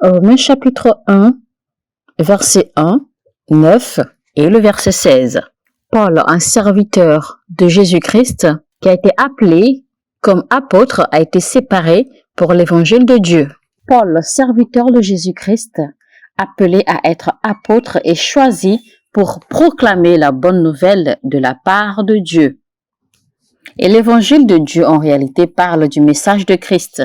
Romains chapitre 1, verset 1, 9 et le verset 16. Paul, un serviteur de Jésus-Christ, qui a été appelé comme apôtre, a été séparé pour l'évangile de Dieu. Paul, serviteur de Jésus-Christ, appelé à être apôtre et choisi pour proclamer la bonne nouvelle de la part de Dieu. Et l'évangile de Dieu, en réalité, parle du message de Christ.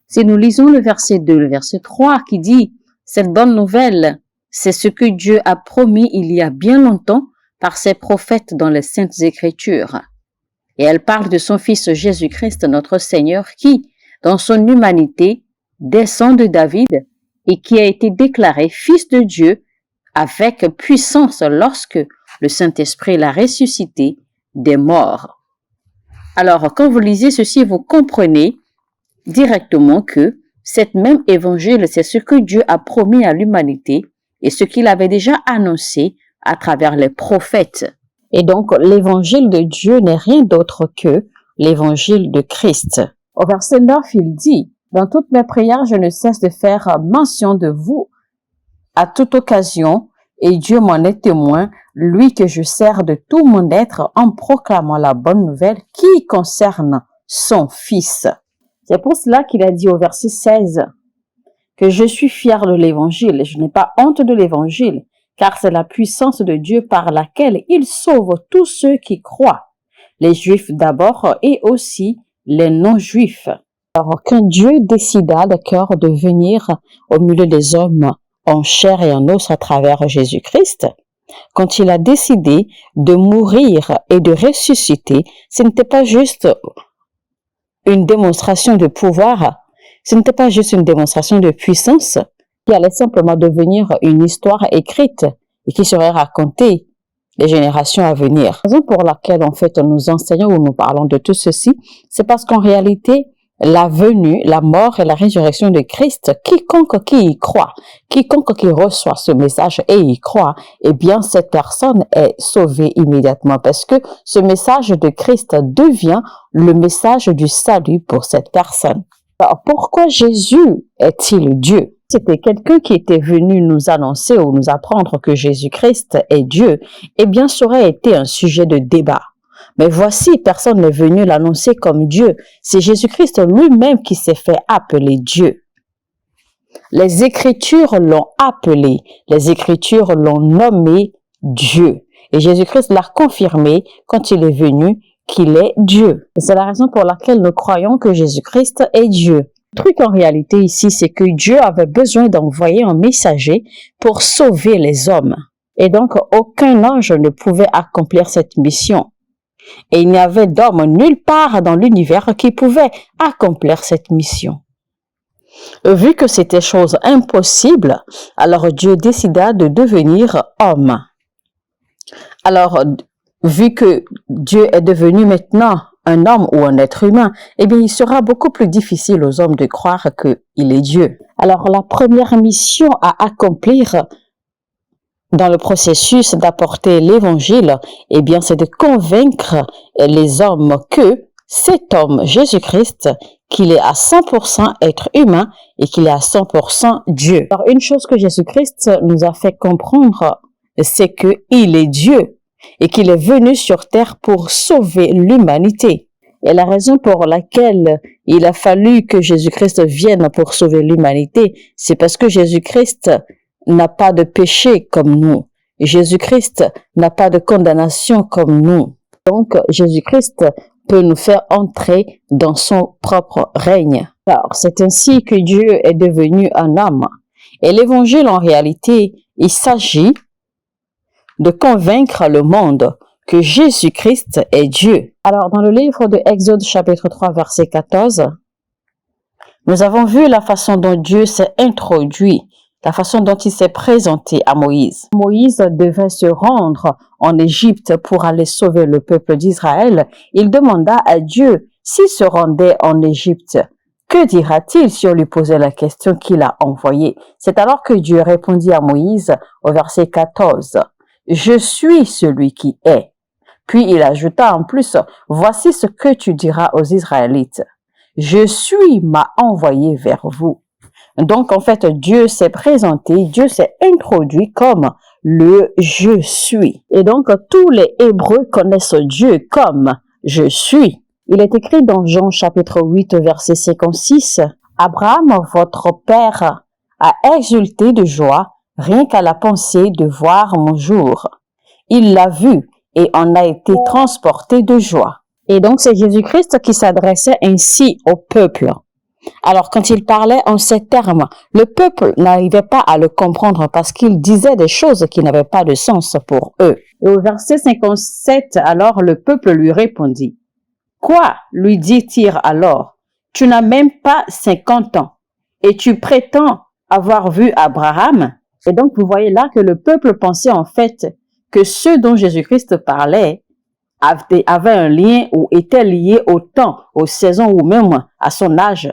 Si nous lisons le verset 2, le verset 3 qui dit « Cette bonne nouvelle, c'est ce que Dieu a promis il y a bien longtemps par ses prophètes dans les Saintes Écritures. » Et elle parle de son Fils Jésus-Christ, notre Seigneur, qui, dans son humanité, descend de David et qui a été déclaré Fils de Dieu avec puissance lorsque le Saint-Esprit l'a ressuscité des morts. Alors, quand vous lisez ceci, vous comprenez directement que cet même évangile, c'est ce que Dieu a promis à l'humanité et ce qu'il avait déjà annoncé à travers les prophètes. Et donc, l'évangile de Dieu n'est rien d'autre que l'évangile de Christ. Au verset 9, il dit, « Dans toutes mes prières, je ne cesse de faire mention de vous à toute occasion, et Dieu m'en est témoin, lui que je sers de tout mon être en proclamant la bonne nouvelle qui concerne son Fils. » C'est pour cela qu'il a dit au verset 16 que je suis fier de l'évangile et je n'ai pas honte de l'évangile, car c'est la puissance de Dieu par laquelle il sauve tous ceux qui croient, les Juifs d'abord et aussi les non-Juifs. Alors, quand Dieu décida d'accord de venir au milieu des hommes en chair et en os à travers Jésus-Christ, quand il a décidé de mourir et de ressusciter, ce n'était pas juste une démonstration de pouvoir, ce n'était pas juste une démonstration de puissance qui allait simplement devenir une histoire écrite et qui serait racontée les générations à venir. La raison pour laquelle, en fait, nous enseignons ou nous parlons de tout ceci, c'est parce qu'en réalité, la venue, la mort et la résurrection de Christ, quiconque qui y croit, quiconque qui reçoit ce message et y croit, eh bien, cette personne est sauvée immédiatement parce que ce message de Christ devient le message du salut pour cette personne. Alors, pourquoi Jésus est-il Dieu? C'était quelqu'un qui était venu nous annoncer ou nous apprendre que Jésus-Christ est Dieu, eh bien, ça aurait été un sujet de débat. Mais voici, personne n'est venu l'annoncer comme Dieu. C'est Jésus-Christ lui-même qui s'est fait appeler Dieu. Les Écritures l'ont appelé, les Écritures l'ont nommé Dieu. Et Jésus-Christ l'a confirmé quand il est venu qu'il est Dieu. Et c'est la raison pour laquelle nous croyons que Jésus-Christ est Dieu. Le truc en réalité ici, c'est que Dieu avait besoin d'envoyer un messager pour sauver les hommes. Et donc, aucun ange ne pouvait accomplir cette mission. Et il n'y avait d'homme nulle part dans l'univers qui pouvait accomplir cette mission. Vu que c'était chose impossible, alors Dieu décida de devenir homme. Alors, vu que Dieu est devenu maintenant un homme ou un être humain, eh bien, il sera beaucoup plus difficile aux hommes de croire qu'il est Dieu. Alors, la première mission à accomplir dans le processus d'apporter l'évangile, eh bien, c'est de convaincre les hommes que cet homme, Jésus-Christ, qu'il est à 100% être humain et qu'il est à 100% Dieu. Alors, une chose que Jésus-Christ nous a fait comprendre, c'est qu'il est Dieu et qu'il est venu sur terre pour sauver l'humanité. Et la raison pour laquelle il a fallu que Jésus-Christ vienne pour sauver l'humanité, c'est parce que Jésus-Christ n'a pas de péché comme nous. Jésus-Christ n'a pas de condamnation comme nous. Donc, Jésus-Christ peut nous faire entrer dans son propre règne. Alors, c'est ainsi que Dieu est devenu un homme. Et l'évangile, en réalité, il s'agit de convaincre le monde que Jésus-Christ est Dieu. Alors, dans le livre de Exode chapitre 3, verset 14, nous avons vu la façon dont Dieu s'est introduit, la façon dont il s'est présenté à Moïse. Moïse devait se rendre en Égypte pour aller sauver le peuple d'Israël. Il demanda à Dieu s'il se rendait en Égypte. Que dira-t-il si on lui posait la question qu'il a envoyée? C'est alors que Dieu répondit à Moïse au verset 14. « Je suis celui qui est. » Puis il ajouta en plus, « Voici ce que tu diras aux Israélites. Je suis m'a envoyé vers vous. » Donc, en fait, Dieu s'est présenté, Dieu s'est introduit comme le je suis. Et donc, tous les Hébreux connaissent Dieu comme je suis. Il est écrit dans Jean chapitre 8, verset 56, « Abraham, votre père, a exulté de joie rien qu'à la pensée de voir mon jour. Il l'a vu et en a été transporté de joie. » Et donc, c'est Jésus-Christ qui s'adressait ainsi au peuple. Alors, quand il parlait en ces termes, le peuple n'arrivait pas à le comprendre parce qu'il disait des choses qui n'avaient pas de sens pour eux. Et au verset 57, alors le peuple lui répondit. « Quoi, lui dit-il alors, tu n'as même pas 50 ans et tu prétends avoir vu Abraham? » Et donc, vous voyez là que le peuple pensait en fait que ceux dont Jésus-Christ parlait avaient un lien ou étaient liés au temps, aux saisons ou même à son âge.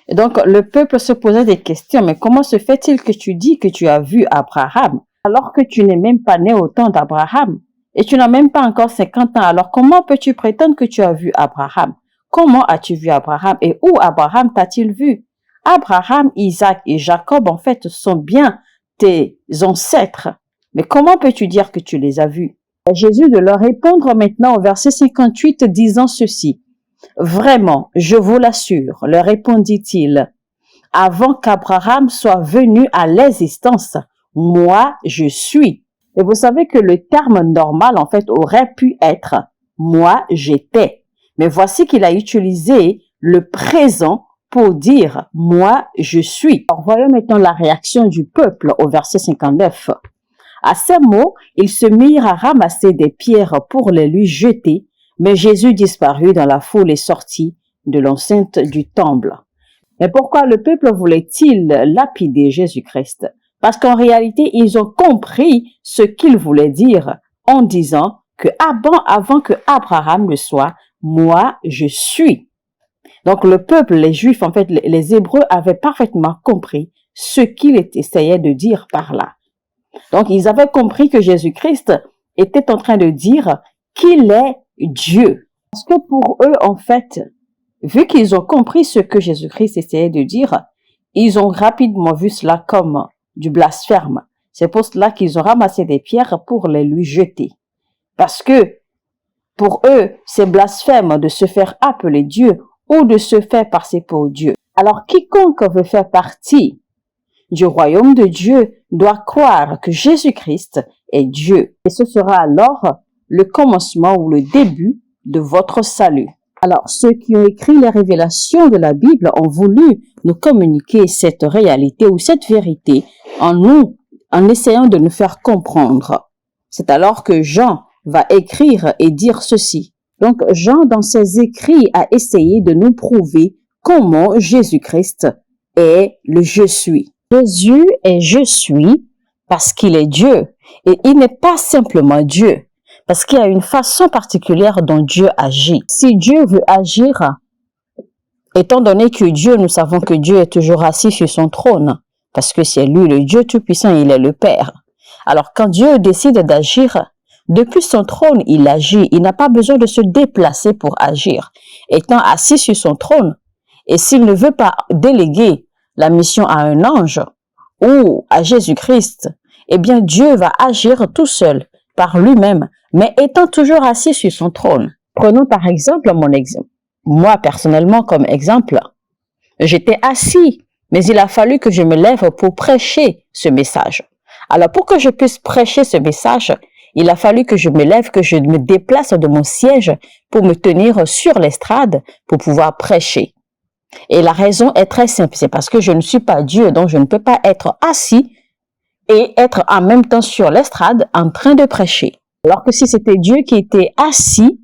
Et donc, le peuple se posait des questions. Mais comment se fait-il que tu dis que tu as vu Abraham alors que tu n'es même pas né au temps d'Abraham et tu n'as même pas encore 50 ans? Alors, comment peux-tu prétendre que tu as vu Abraham? Comment as-tu vu Abraham et où Abraham t'a-t-il vu? Abraham, Isaac et Jacob, en fait, sont bien tes ancêtres. Mais comment peux-tu dire que tu les as vus? Jésus de leur répondre maintenant au verset 58 disant ceci. Vraiment, je vous l'assure, leur répondit-il, avant qu'Abraham soit venu à l'existence, moi je suis. Et vous savez que le terme normal, en fait, aurait pu être moi j'étais. Mais voici qu'il a utilisé le présent pour dire moi je suis. Alors, voyons maintenant la réaction du peuple au verset 59. À ces mots, ils se mirent à ramasser des pierres pour les lui jeter. Mais Jésus disparut dans la foule et sortit de l'enceinte du temple. Mais pourquoi le peuple voulait-il lapider Jésus-Christ? Parce qu'en réalité, ils ont compris ce qu'il voulait dire en disant que avant que Abraham le soit, moi je suis. Donc le peuple, les Juifs, en fait, les Hébreux avaient parfaitement compris ce qu'il essayait de dire par là. Donc ils avaient compris que Jésus-Christ était en train de dire qu'il est Dieu. Parce que pour eux, en fait, vu qu'ils ont compris ce que Jésus-Christ essayait de dire, ils ont rapidement vu cela comme du blasphème. C'est pour cela qu'ils ont ramassé des pierres pour les lui jeter. Parce que pour eux, c'est blasphème de se faire appeler Dieu ou de se faire passer pour Dieu. Alors quiconque veut faire partie du royaume de Dieu doit croire que Jésus-Christ est Dieu. Et ce sera alors le commencement ou le début de votre salut. Alors, ceux qui ont écrit les révélations de la Bible ont voulu nous communiquer cette réalité ou cette vérité en essayant de nous faire comprendre. C'est alors que Jean va écrire et dire ceci. Donc, Jean, dans ses écrits, a essayé de nous prouver comment Jésus-Christ est le je suis. Jésus est je suis parce qu'il est Dieu et il n'est pas simplement Dieu. Parce qu'il y a une façon particulière dont Dieu agit. Si Dieu veut agir, étant donné que Dieu, nous savons que Dieu est toujours assis sur son trône, parce que c'est lui le Dieu Tout-Puissant, il est le Père. Alors quand Dieu décide d'agir, depuis son trône, il agit. Il n'a pas besoin de se déplacer pour agir. Étant assis sur son trône, et s'il ne veut pas déléguer la mission à un ange ou à Jésus-Christ, eh bien Dieu va agir tout seul, par lui-même, mais étant toujours assis sur son trône. Prenons par exemple mon exemple. Moi, personnellement, comme exemple, j'étais assis, mais il a fallu que je me lève pour prêcher ce message. Alors, pour que je puisse prêcher ce message, il a fallu que je me lève, que je me déplace de mon siège pour me tenir sur l'estrade pour pouvoir prêcher. Et la raison est très simple, c'est parce que je ne suis pas Dieu, donc je ne peux pas être assis et être en même temps sur l'estrade en train de prêcher. Alors que si c'était Dieu qui était assis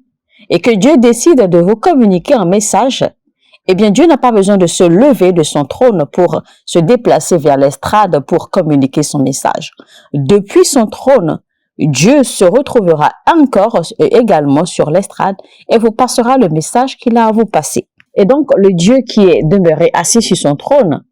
et que Dieu décide de vous communiquer un message, eh bien Dieu n'a pas besoin de se lever de son trône pour se déplacer vers l'estrade pour communiquer son message. Depuis son trône, Dieu se retrouvera encore également sur l'estrade et vous passera le message qu'il a à vous passer. Et donc le Dieu qui est demeuré assis sur son trône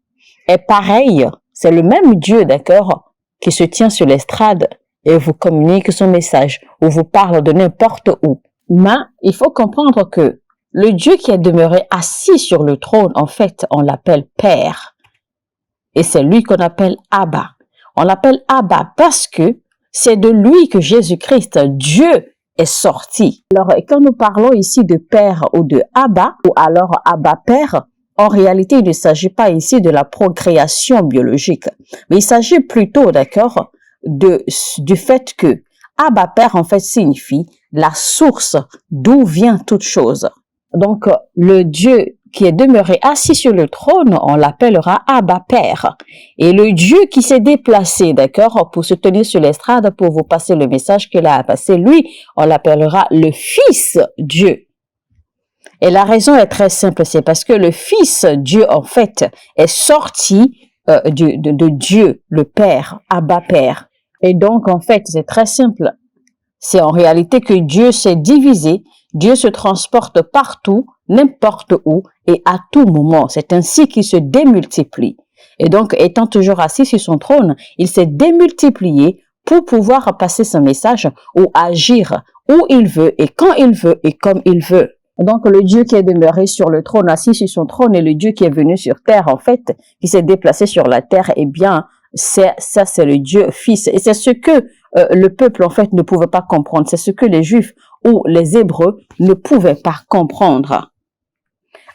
est pareil, c'est le même Dieu, d'accord, qui se tient sur l'estrade et vous communique son message ou vous parle de n'importe où. Mais il faut comprendre que le Dieu qui est demeuré assis sur le trône, en fait, on l'appelle Père. et c'est lui qu'on appelle Abba. On l'appelle Abba parce que c'est de lui que Jésus-Christ, Dieu, est sorti. Alors, quand nous parlons ici de Père ou de Abba, ou alors Abba Père, en réalité, il ne s'agit pas ici de la procréation biologique, mais il s'agit plutôt, d'accord, du fait que Abba Père, en fait, signifie la source d'où vient toute chose. Donc, le Dieu qui est demeuré assis sur le trône, on l'appellera Abba Père. Et le Dieu qui s'est déplacé, d'accord, pour se tenir sur l'estrade, pour vous passer le message qu'il a à passer, lui, on l'appellera le Fils Dieu. Et la raison est très simple, c'est parce que le Fils Dieu, en fait, est sorti de Dieu, le Père, Abba Père. Et donc, en fait, c'est très simple. C'est en réalité que Dieu s'est divisé, Dieu se transporte partout, n'importe où et à tout moment. C'est ainsi qu'il se démultiplie. Et donc, étant toujours assis sur son trône, il s'est démultiplié pour pouvoir passer son message ou agir où il veut et quand il veut et comme il veut. Donc, le Dieu qui est demeuré sur le trône, assis sur son trône, et le Dieu qui est venu sur terre, en fait, qui s'est déplacé sur la terre, eh bien, c'est le Dieu Fils. Et c'est ce que le peuple, en fait, ne pouvait pas comprendre. C'est ce que les Juifs ou les Hébreux ne pouvaient pas comprendre.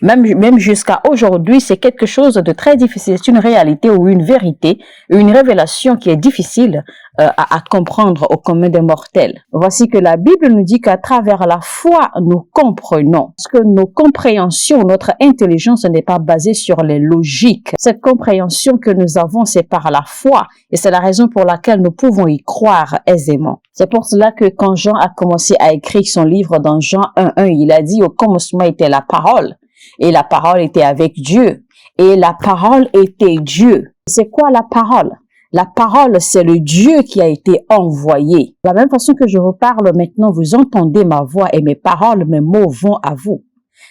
Même jusqu'à aujourd'hui, c'est quelque chose de très difficile. C'est une réalité ou une vérité, une révélation qui est difficile à comprendre au commun des mortels. Voici que la Bible nous dit qu'à travers la foi, nous comprenons. Parce que nos compréhensions, notre intelligence n'est pas basée sur les logiques. Cette compréhension que nous avons, c'est par la foi. Et c'est la raison pour laquelle nous pouvons y croire aisément. C'est pour cela que quand Jean a commencé à écrire son livre dans Jean 1:1, il a dit « Au commencement était la parole ». Et la parole était avec Dieu. Et la parole était Dieu. C'est quoi la parole? La parole, c'est le Dieu qui a été envoyé. De la même façon que je vous parle maintenant, vous entendez ma voix et mes paroles, mes mots vont à vous.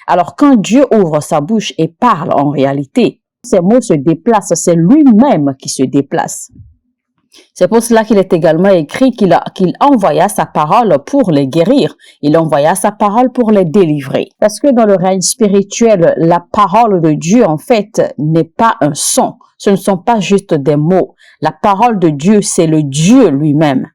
Alors quand Dieu ouvre sa bouche et parle en réalité, ces mots se déplacent, c'est lui-même qui se déplace. C'est pour cela qu'il est également écrit qu'il envoya sa parole pour les guérir. Il envoya sa parole pour les délivrer. Parce que dans le règne spirituel, la parole de Dieu, en fait, n'est pas un son. Ce ne sont pas juste des mots. La parole de Dieu, c'est le Dieu lui-même.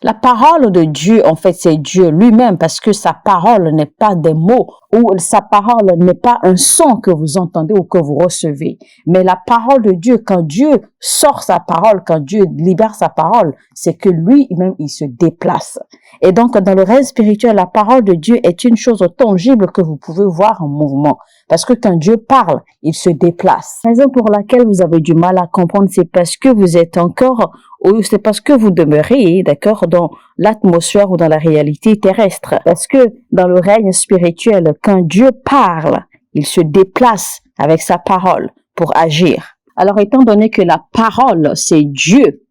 La parole de Dieu, en fait, c'est Dieu lui-même parce que sa parole n'est pas des mots ou sa parole n'est pas un son que vous entendez ou que vous recevez. Mais la parole de Dieu, quand Dieu sort sa parole, quand Dieu libère sa parole, c'est que lui-même, il se déplace. Et donc, dans le règne spirituel, la parole de Dieu est une chose tangible que vous pouvez voir en mouvement. Parce que quand Dieu parle, il se déplace. La raison pour laquelle vous avez du mal à comprendre, c'est parce que vous êtes encore, ou c'est parce que vous demeurez, d'accord, dans l'atmosphère ou dans la réalité terrestre. Parce que dans le règne spirituel, quand Dieu parle, il se déplace avec sa parole pour agir. Alors, étant donné que la parole, c'est Dieu,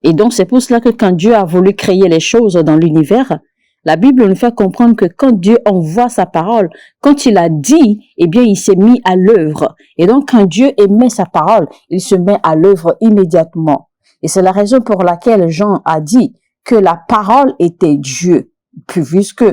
et donc c'est pour cela que quand Dieu a voulu créer les choses dans l'univers, la Bible nous fait comprendre que quand Dieu envoie sa parole, quand il a dit, eh bien, il s'est mis à l'œuvre. Et donc, quand Dieu émet sa parole, il se met à l'œuvre immédiatement. Et c'est la raison pour laquelle Jean a dit que la parole était Dieu. Puisque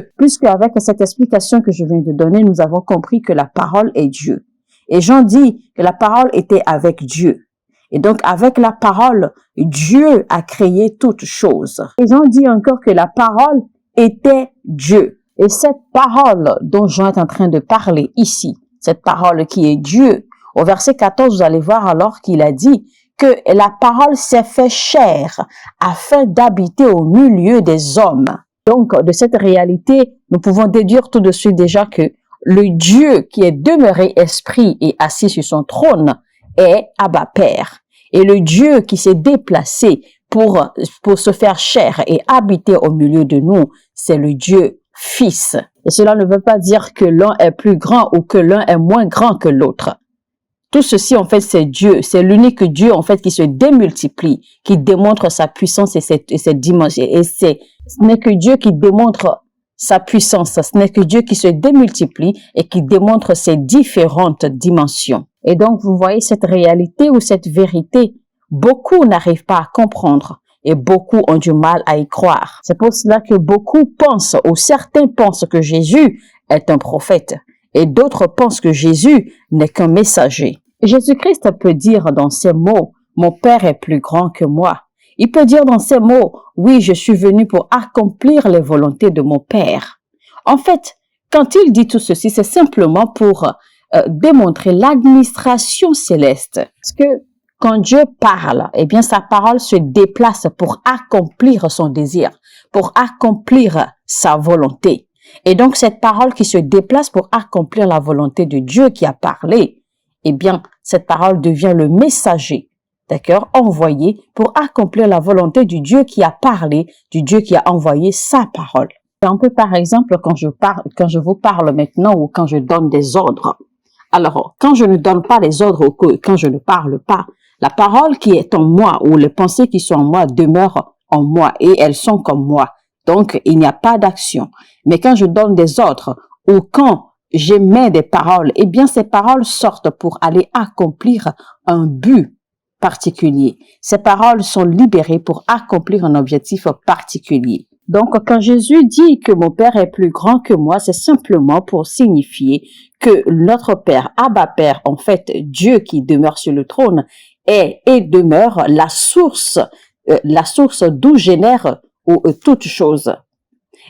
avec cette explication que je viens de donner, nous avons compris que la parole est Dieu. Et Jean dit que la parole était avec Dieu. Et donc, avec la parole, Dieu a créé toutes choses. Et Jean dit encore que la parole était Dieu. Et cette parole dont Jean est en train de parler ici, cette parole qui est Dieu, au verset 14, vous allez voir alors qu'il a dit que la parole s'est fait chair afin d'habiter au milieu des hommes. Donc, de cette réalité, nous pouvons déduire tout de suite déjà que le Dieu qui est demeuré esprit et assis sur son trône est Abba Père. Et le Dieu qui s'est déplacé pour se faire chair et habiter au milieu de nous, c'est le Dieu Fils. Et cela ne veut pas dire que l'un est plus grand ou que l'un est moins grand que l'autre. Tout ceci, en fait, c'est Dieu. C'est l'unique Dieu, en fait, qui se démultiplie, qui démontre sa puissance et cette dimension. Et ce n'est que Dieu qui démontre sa puissance. Ce n'est que Dieu qui se démultiplie et qui démontre ses différentes dimensions. Et donc, vous voyez cette réalité ou cette vérité, beaucoup n'arrivent pas à comprendre et beaucoup ont du mal à y croire. C'est pour cela que beaucoup pensent, ou certains pensent que Jésus est un prophète et d'autres pensent que Jésus n'est qu'un messager. Jésus-Christ peut dire dans ces mots, mon Père est plus grand que moi. Il peut dire dans ces mots, oui, je suis venu pour accomplir les volontés de mon Père. En fait, quand il dit tout ceci, c'est simplement pour démontrer l'administration céleste. Parce que quand Dieu parle, eh bien, sa parole se déplace pour accomplir son désir, pour accomplir sa volonté. Et donc, cette parole qui se déplace pour accomplir la volonté de Dieu qui a parlé, eh bien, cette parole devient le messager, d'accord, envoyé pour accomplir la volonté du Dieu qui a parlé, du Dieu qui a envoyé sa parole. Un peu, par exemple, quand je vous parle maintenant ou quand je donne des ordres. Alors, quand je ne donne pas les ordres ou quand je ne parle pas, la parole qui est en moi ou les pensées qui sont en moi demeurent en moi et elles sont comme moi. Donc, il n'y a pas d'action. Mais quand je donne des ordres ou quand j'émets des paroles, eh bien, ces paroles sortent pour aller accomplir un but particulier. Ces paroles sont libérées pour accomplir un objectif particulier. Donc, quand Jésus dit que mon Père est plus grand que moi, c'est simplement pour signifier que notre Père, Abba Père, en fait, Dieu qui demeure sur le trône, est et demeure la source d'où génère toute chose.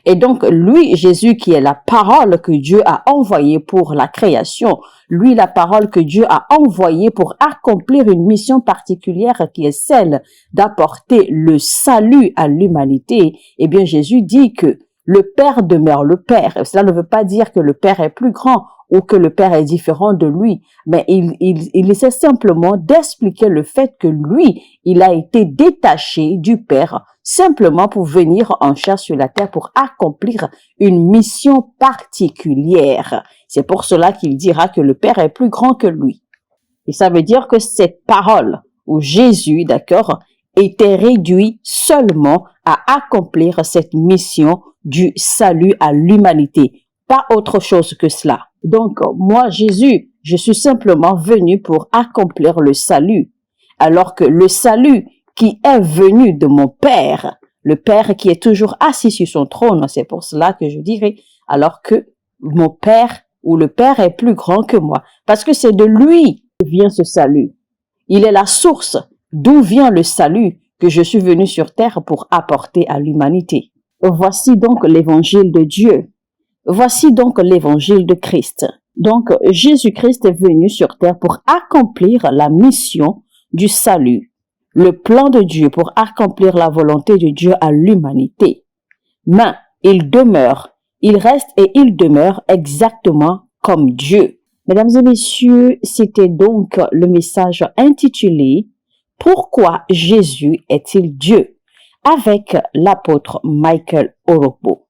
Et donc, lui, Jésus, qui est la parole que Dieu a envoyée pour la création, lui, la parole que Dieu a envoyée pour accomplir une mission particulière qui est celle d'apporter le salut à l'humanité, eh bien, Jésus dit que le Père demeure le Père. Cela ne veut pas dire que le Père est plus grand ou que le Père est différent de lui, mais il essaie simplement d'expliquer le fait que lui, il a été détaché du Père simplement pour venir en chair sur la terre pour accomplir une mission particulière. C'est pour cela qu'il dira que le Père est plus grand que lui. Et ça veut dire que cette parole où Jésus, d'accord, était réduit seulement à accomplir cette mission du salut à l'humanité. Pas autre chose que cela. Donc, moi, Jésus, je suis simplement venu pour accomplir le salut. Alors que le salut qui est venu de mon Père, le Père qui est toujours assis sur son trône, c'est pour cela que je dirais, alors que mon Père ou le Père est plus grand que moi, parce que c'est de lui que vient ce salut. Il est la source d'où vient le salut que je suis venu sur terre pour apporter à l'humanité. Voici donc l'évangile de Dieu. Voici donc l'évangile de Christ. Donc, Jésus-Christ est venu sur terre pour accomplir la mission du salut, le plan de Dieu pour accomplir la volonté de Dieu à l'humanité. Mais il demeure, il reste et il demeure exactement comme Dieu. Mesdames et messieurs, c'était donc le message intitulé « Pourquoi Jésus est-il Dieu ?» avec l'apôtre Michael Orokpo.